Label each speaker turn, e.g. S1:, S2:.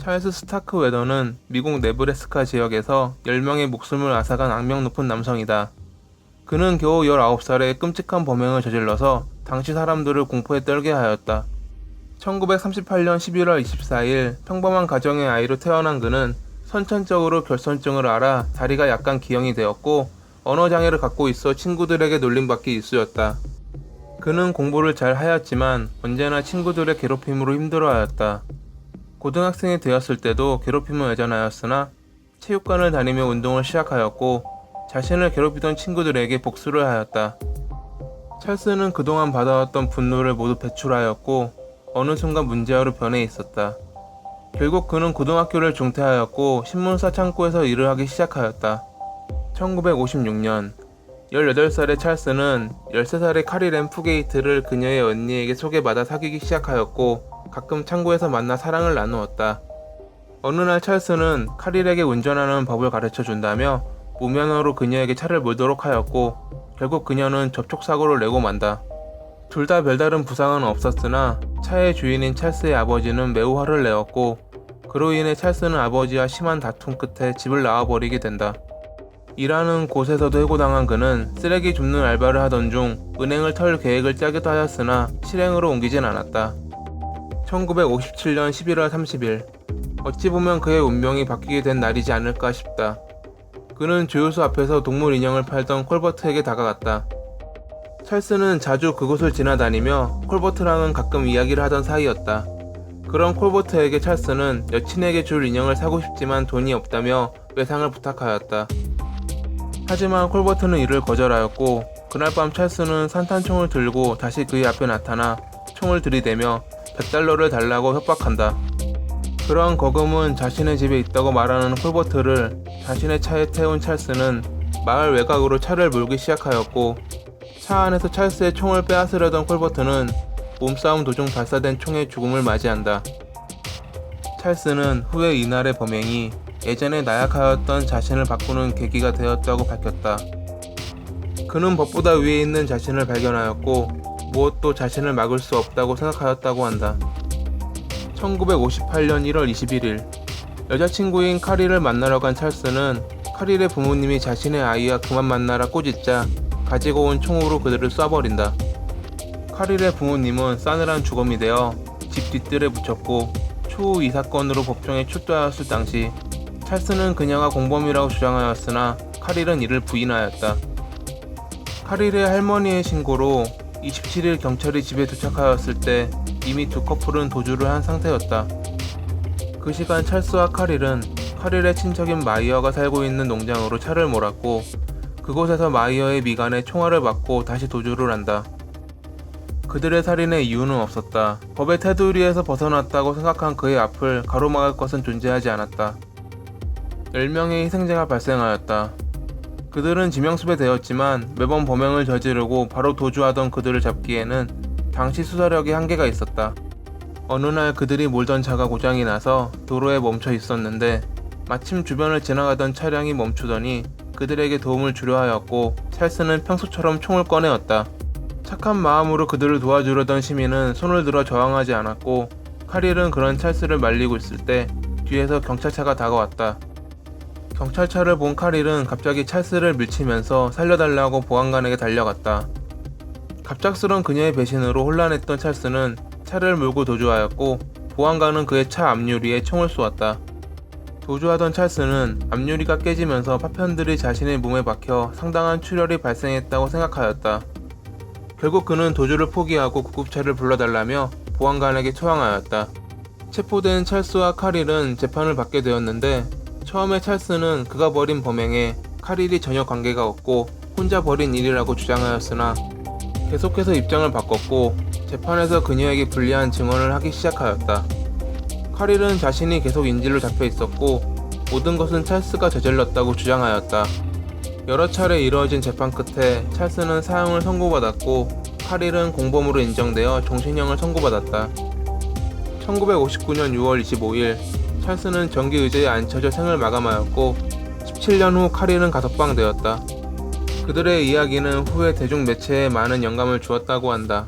S1: 찰스 스타크 웨더는 미국 네브래스카 지역에서 10명의 목숨을 앗아간 악명 높은 남성이다. 그는 겨우 19살에 끔찍한 범행을 저질러서 당시 사람들을 공포에 떨게 하였다. 1938년 11월 24일 평범한 가정의 아이로 태어난 그는 선천적으로 결손증을 앓아 다리가 약간 기형이 되었고 언어장애를 갖고 있어 친구들에게 놀림받기 일쑤였다. 그는 공부를 잘 하였지만 언제나 친구들의 괴롭힘으로 힘들어하였다. 고등학생이 되었을 때도 괴롭힘은 여전하였으나 체육관을 다니며 운동을 시작하였고 자신을 괴롭히던 친구들에게 복수를 하였다. 찰스는 그동안 받아왔던 분노를 모두 배출하였고 어느 순간 문제아로 변해 있었다. 결국 그는 고등학교를 중퇴하였고 신문사 창고에서 일을 하기 시작하였다. 1956년 18살의 찰스는 13살의 카리 램프게이트를 그녀의 언니에게 소개받아 사귀기 시작하였고 가끔 창고에서 만나 사랑을 나누었다. 어느 날 찰스는 카릴에게 운전하는 법을 가르쳐 준다며 무면허로 그녀에게 차를 몰도록 하였고 결국 그녀는 접촉사고를 내고 만다. 둘 다 별다른 부상은 없었으나 차의 주인인 찰스의 아버지는 매우 화를 내었고 그로 인해 찰스는 아버지와 심한 다툼 끝에 집을 나와버리게 된다. 일하는 곳에서도 해고당한 그는 쓰레기 줍는 알바를 하던 중 은행을 털 계획을 짜기도 하였으나 실행으로 옮기진 않았다. 1957년 11월 30일 어찌 보면 그의 운명이 바뀌게 된 날이지 않을까 싶다. 그는 주유소 앞에서 동물 인형을 팔던 콜버트에게 다가갔다. 찰스는 자주 그곳을 지나다니며 콜버트랑은 가끔 이야기를 하던 사이였다. 그런 콜버트에게 찰스는 여친에게 줄 인형을 사고 싶지만 돈이 없다며 외상을 부탁하였다. 하지만 콜버트는 이를 거절하였고 그날 밤 찰스는 산탄총을 들고 다시 그의 앞에 나타나 총을 들이대며 $100를 달라고 협박한다. 그러한 거금은 자신의 집에 있다고 말하는 콜버트를 자신의 차에 태운 찰스는 마을 외곽으로 차를 몰기 시작하였고 차 안에서 찰스의 총을 빼앗으려던 콜버트는 몸싸움 도중 발사된 총에 죽음을 맞이한다. 찰스는 후에 이날의 범행이 예전에 나약하였던 자신을 바꾸는 계기가 되었다고 밝혔다. 그는 법보다 위에 있는 자신을 발견하였고 무엇도 자신을 막을 수 없다고 생각하였다고 한다. 1958년 1월 21일 여자친구인 카릴을 만나러 간 찰스는 카릴의 부모님이 자신의 아이와 그만 만나라 꾸짖자 가지고 온 총으로 그들을 쏴버린다. 카릴의 부모님은 싸늘한 죽음이 되어 집 뒤뜰에 묻혔고 추후 이 사건으로 법정에 출두하였을 당시 찰스는 그녀가 공범이라고 주장하였으나 카릴은 이를 부인하였다. 카릴의 할머니의 신고로 27일 경찰이 집에 도착하였을 때 이미 두 커플은 도주를 한 상태였다. 그 시간 찰스와 카릴은 카릴의 친척인 마이어가 살고 있는 농장으로 차를 몰았고 그곳에서 마이어의 미간에 총알을 맞고 다시 도주를 한다. 그들의 살인의 이유는 없었다. 법의 테두리에서 벗어났다고 생각한 그의 앞을 가로막을 것은 존재하지 않았다. 10명의 희생자가 발생하였다. 그들은 지명수배 되었지만 매번 범행을 저지르고 바로 도주하던 그들을 잡기에는 당시 수사력에 한계가 있었다. 어느 날 그들이 몰던 차가 고장이 나서 도로에 멈춰 있었는데 마침 주변을 지나가던 차량이 멈추더니 그들에게 도움을 주려 하였고 찰스는 평소처럼 총을 꺼내었다. 착한 마음으로 그들을 도와주려던 시민은 손을 들어 저항하지 않았고 카릴은 그런 찰스를 말리고 있을 때 뒤에서 경찰차가 다가왔다. 경찰차를 본 카릴은 갑자기 찰스를 밀치면서 살려달라고 보안관에게 달려갔다. 갑작스런 그녀의 배신으로 혼란했던 찰스는 차를 몰고 도주하였고 보안관은 그의 차 앞유리에 총을 쏘았다. 도주하던 찰스는 앞유리가 깨지면서 파편들이 자신의 몸에 박혀 상당한 출혈이 발생했다고 생각하였다. 결국 그는 도주를 포기하고 구급차를 불러달라며 보안관에게 초항하였다. 체포된 찰스와 카릴은 재판을 받게 되었는데 처음에 찰스는 그가 벌인 범행에 카릴이 전혀 관계가 없고 혼자 벌인 일이라고 주장하였으나 계속해서 입장을 바꿨고 재판에서 그녀에게 불리한 증언을 하기 시작하였다. 카릴은 자신이 계속 인질로 잡혀 있었고 모든 것은 찰스가 저질렀다고 주장하였다. 여러 차례 이루어진 재판 끝에 찰스는 사형을 선고받았고 카릴은 공범으로 인정되어 종신형을 선고받았다. 1959년 6월 25일 찰스는 전기의자에 앉혀져 생을 마감하였고 17년 후 카릴은 가석방되었다. 그들의 이야기는 후에 대중매체에 많은 영감을 주었다고 한다.